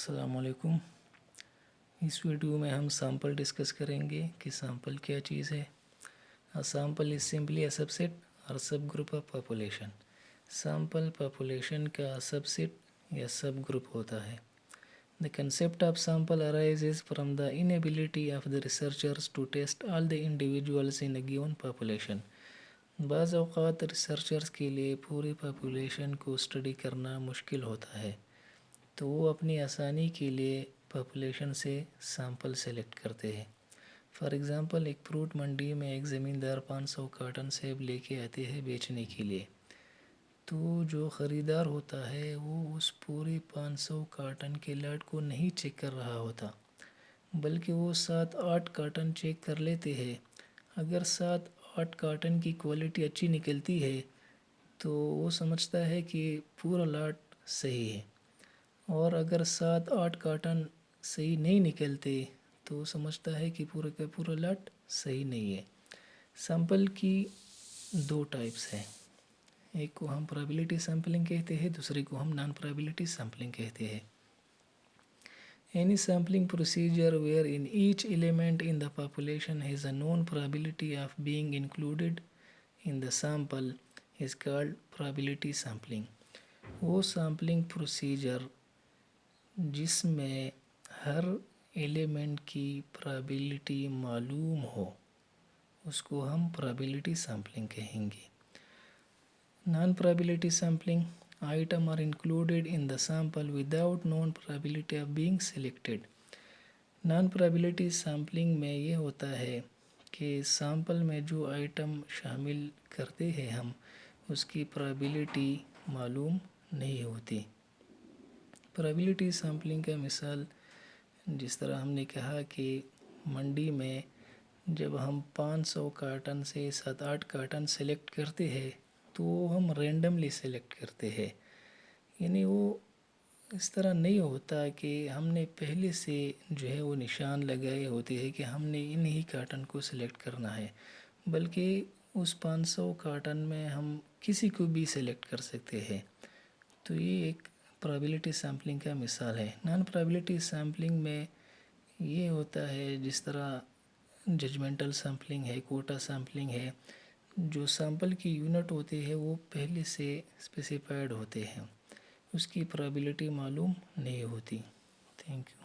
السلام علیکم۔ اس ویڈیو میں ہم سیمپل ڈسکس کریں گے کہ سیمپل کیا چیز ہے۔ Sample is simply a subset اور subgroup of population. Sample population کا سب سیٹ یا سب گروپ ہوتا ہے۔ The concept of sample arises from the inability of the researchers to test all the individuals in a given population۔ بعض اوقات researchers کے لیے پوری پاپولیشن کو اسٹڈی کرنا مشکل ہوتا ہے، تو وہ اپنی آسانی کے لیے پاپولیشن سے سیمپل سلیکٹ کرتے ہیں۔ فار ایگزامپل، ایک فروٹ منڈی میں ایک زمیندار 500 کارٹن سیب لے کے آتے ہیں بیچنے کے لیے، تو جو خریدار ہوتا ہے وہ اس پوری 500 کارٹن کے لاٹ کو نہیں چیک کر رہا ہوتا، بلکہ وہ 7-8 کارٹن چیک کر لیتے ہیں۔ اگر 7-8 کارٹن کی کوالٹی اچھی نکلتی ہے تو وہ سمجھتا ہے کہ پورا لاٹ صحیح ہے، اور اگر 7-8 کارٹن صحیح نہیں نکلتے تو وہ سمجھتا ہے کہ پورا کا پورا لاٹ صحیح نہیں ہے۔ سیمپل کی 2 ٹائپس ہیں، ایک کو ہم پرابیلٹی سیمپلنگ کہتے ہیں، دوسرے کو ہم نان پرابیلٹی سیمپلنگ کہتے ہیں۔ Any sampling procedure wherein each element in the population has a known probability of being included in the sample is called probability sampling۔ وہ سیمپلنگ پروسیجر جس میں ہر ایلیمنٹ کی پرابیلٹی معلوم ہو اس کو ہم پرابیلٹی سیمپلنگ کہیں گے۔ Non probability sampling item are included in the sample without known probability of being selected۔ Non probability sampling میں یہ ہوتا ہے کہ سیمپل میں جو آئٹم شامل کرتے ہیں ہم اس کی پرابیلٹی معلوم نہیں ہوتی۔ پرابیلٹی سیمپلنگ کا مثال جس طرح ہم نے کہا کہ منڈی میں جب ہم 500 کارٹن سے 7-8 کارٹن سلیکٹ کرتے ہیں تو ہم رینڈملی سلیکٹ کرتے ہیں، یعنی وہ اس طرح نہیں ہوتا کہ ہم نے پہلے سے جو ہے وہ نشان لگائے ہوتے ہیں کہ ہم نے انہی کارٹن کو سلیکٹ کرنا ہے، بلکہ اس 500 کارٹن میں ہم کسی کو بھی سلیکٹ کر سکتے ہیں۔ تو یہ ایک پرابیلٹی سیمپلنگ کا مثال ہے۔ نان پرابیلٹی سیمپلنگ میں یہ ہوتا ہے جس طرح ججمنٹل سیمپلنگ ہے، کوٹا سیمپلنگ ہے، جو سیمپل کی یونٹ ہوتے ہیں وہ پہلے سے اسپیسیفائڈ ہوتے ہیں، اس کی پرابیلٹی معلوم نہیں ہوتی۔ Thank you.